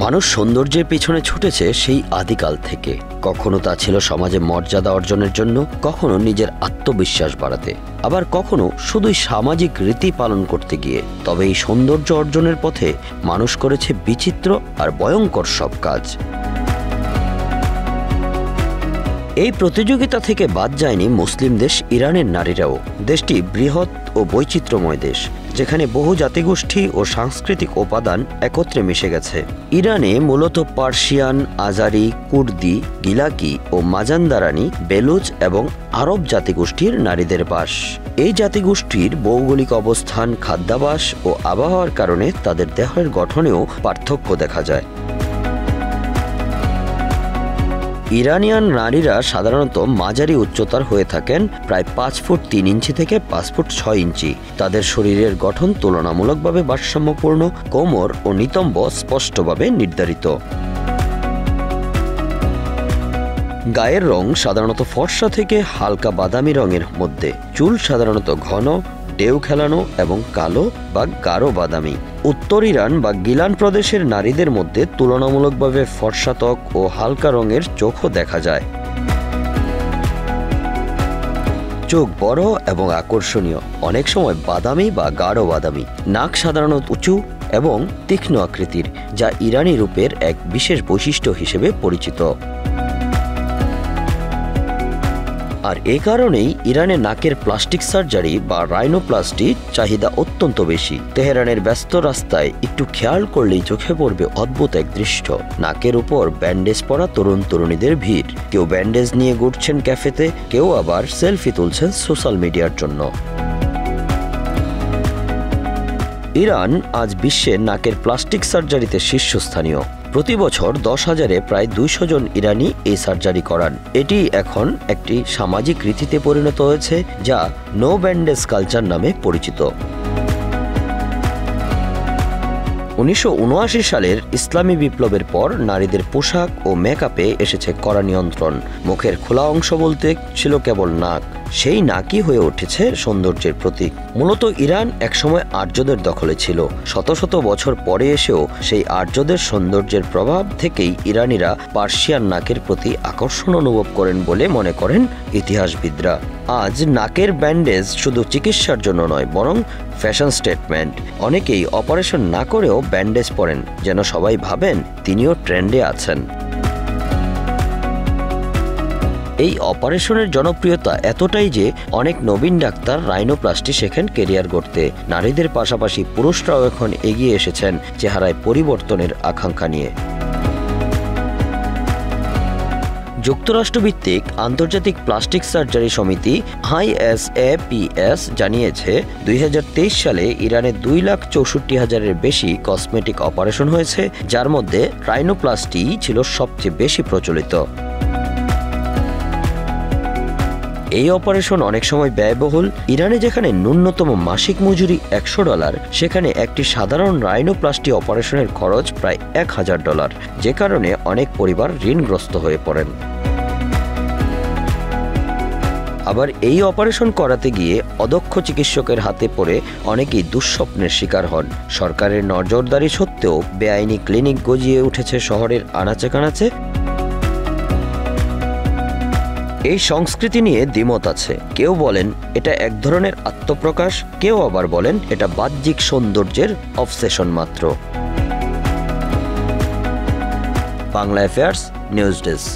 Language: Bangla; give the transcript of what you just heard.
মানুষ সৌন্দর্যের পিছনে ছুটেছে সেই আদিকাল থেকে। কখনো তা ছিল সমাজে মর্যাদা অর্জনের জন্য, কখনো নিজের আত্মবিশ্বাস বাড়াতে, আবার কখনো শুধুই সামাজিক রীতি পালন করতে গিয়ে। তবে এই সৌন্দর্য অর্জনের পথে মানুষ করেছে বিচিত্র আর ভয়ঙ্কর সব কাজ। এই প্রতিযোগিতা থেকে বাদ যায়নি মুসলিম দেশ ইরানের নারীরাও। দেশটি বৃহৎ ও বৈচিত্র্যময় দেশ, যেখানে বহু জাতিগোষ্ঠী ও সাংস্কৃতিক উপাদান একত্রে মিশে গেছে। ইরানে মূলত পার্সিয়ান, আজারি, কুর্দি, গিলাকি ও মাজান্দারানি, বেলুচ এবং আরব জাতিগোষ্ঠীর নারীদের বাস। এই জাতিগোষ্ঠীর ভৌগোলিক অবস্থান, খাদ্যাভ্যাস ও আবহাওয়ার কারণে তাদের দেহের গঠনেও পার্থক্য দেখা যায়। ইরানিয়ান নারীরা সাধারণত মাঝারি উচ্চতার হয়ে থাকেন, প্রায় 5 ফুট 3 ইঞ্চি থেকে 5 ফুট 6 ইঞ্চি। তাদের শরীরের গঠন তুলনামূলকভাবে ভারসাম্যপূর্ণ, কোমর ও নিতম্ব স্পষ্টভাবে নির্ধারিত। গায়ের রং সাধারণত ফর্সা থেকে হালকা বাদামি রঙের মধ্যে। চুল সাধারণত ঘন, ঢেউ খেলানো এবং কালো বা গাঢ় বাদামি। উত্তর ইরান বা গিলান প্রদেশের নারীদের মধ্যে তুলনামূলকভাবে ফর্সা ত্বক ও হালকা রঙের চোখও দেখা যায়। চোখ বড় এবং আকর্ষণীয়, অনেক সময় বাদামি বা গাঢ় বাদামি। নাক সাধারণত উঁচু এবং তীক্ষ্ণ আকৃতির, যা ইরানি রূপের এক বিশেষ বৈশিষ্ট্য হিসেবে পরিচিত। আর এ কারণেই ইরানে নাকের প্লাস্টিক সার্জারি বা রাইনোপ্লাস্টির চাহিদা অত্যন্ত বেশি। তেহরানের ব্যস্ত রাস্তায় একটু খেয়াল করলেই চোখে পড়বে অদ্ভুত এক দৃশ্য। নাকের উপর ব্যান্ডেজ পরা তরুণ তরুণীদের ভিড়। কেউ ব্যান্ডেজ নিয়ে ঘুরছেন ক্যাফেতে, কেউ আবার সেলফি তুলছেন সোশ্যাল মিডিয়ার জন্য। ইরান আজ বিশ্বে নাকের প্লাস্টিক সার্জারিতে শীর্ষস্থানীয়। প্রতি বছর 10,000-এ প্রায় 200 জন ইরানি এই সার্জারি করান। এটি এখন একটি সামাজিক রীতিতে পরিণত হয়েছে, যা নো ব্যান্ডেজ কালচার নামে পরিচিত। 1979 সালের ইসলামী বিপ্লবের পর নারীদের পোশাক ও মেকআপে এসেছে কড়া নিয়ন্ত্রণ। মুখের খোলা অংশ বলতে ছিল কেবল নাক। সেই নাকই হয়ে উঠেছে সৌন্দর্যের প্রতীক। মূলত ইরান একসময় আর্যদের দখলে ছিল। শত শত বছর পরে এসেও সেই আর্যদের সৌন্দর্যের প্রভাব থেকেই ইরানিরা পার্সিয়ান নাকের প্রতি আকর্ষণ অনুভব করেন বলে মনে করেন ইতিহাসবিদরা। আজ নাকের ব্যান্ডেজ শুধু চিকিৎসার জন্য নয়, বরং ফ্যাশন স্টেটমেন্ট। অনেকেই অপারেশন না করেও ব্যান্ডেজ পরেন, যেন সবাই ভাবেন তিনিও ট্রেন্ডে আছেন। এই অপারেশনের জনপ্রিয়তা এতটাই যে অনেক নবীন ডাক্তার রাইনোপ্লাস্টি শেখেন কেরিয়ার গড়তে। নারীদের পাশাপাশি পুরুষরাও এখন এগিয়ে এসেছেন চেহারায় পরিবর্তনের আকাঙ্ক্ষা নিয়ে। যুক্তরাষ্ট্রভিত্তিক আন্তর্জাতিক প্লাস্টিক সার্জারি সমিতি ISAPS জানিয়েছে, 2023 সালে ইরানে 2,64,000-এর বেশি কসমেটিক অপারেশন হয়েছে, যার মধ্যে রাইনোপ্লাস্টি ছিল সবচেয়ে বেশি প্রচলিত। এই অপারেশন অনেক সময় ব্যয়বহুল। ইরানে যেখানে ন্যূনতম মাসিক মজুরি $100, সেখানে একটি সাধারণ রাইনোপ্লাস্টি অপারেশনের খরচ প্রায় $1,000, যে কারণে অনেক পরিবার ঋণগ্রস্ত হয়ে পড়েন। আবার এই অপারেশন করাতে গিয়ে অদক্ষ চিকিৎসকের হাতে পড়ে অনেকেই দুঃস্বপ্নের শিকার হন। সরকারের নজরদারি সত্ত্বেও বেআইনি ক্লিনিক গজিয়ে উঠেছে শহরের আনাচে কানাচে। এই সংস্কৃতি নিয়ে দ্বিমত আছে। কেউ বলেন এটা এক ধরনের আত্মপ্রকাশ, কেউ আবার বলেন এটা বাহ্যিক সৌন্দর্যের অবসেশন মাত্র। Bangla affairs news desk.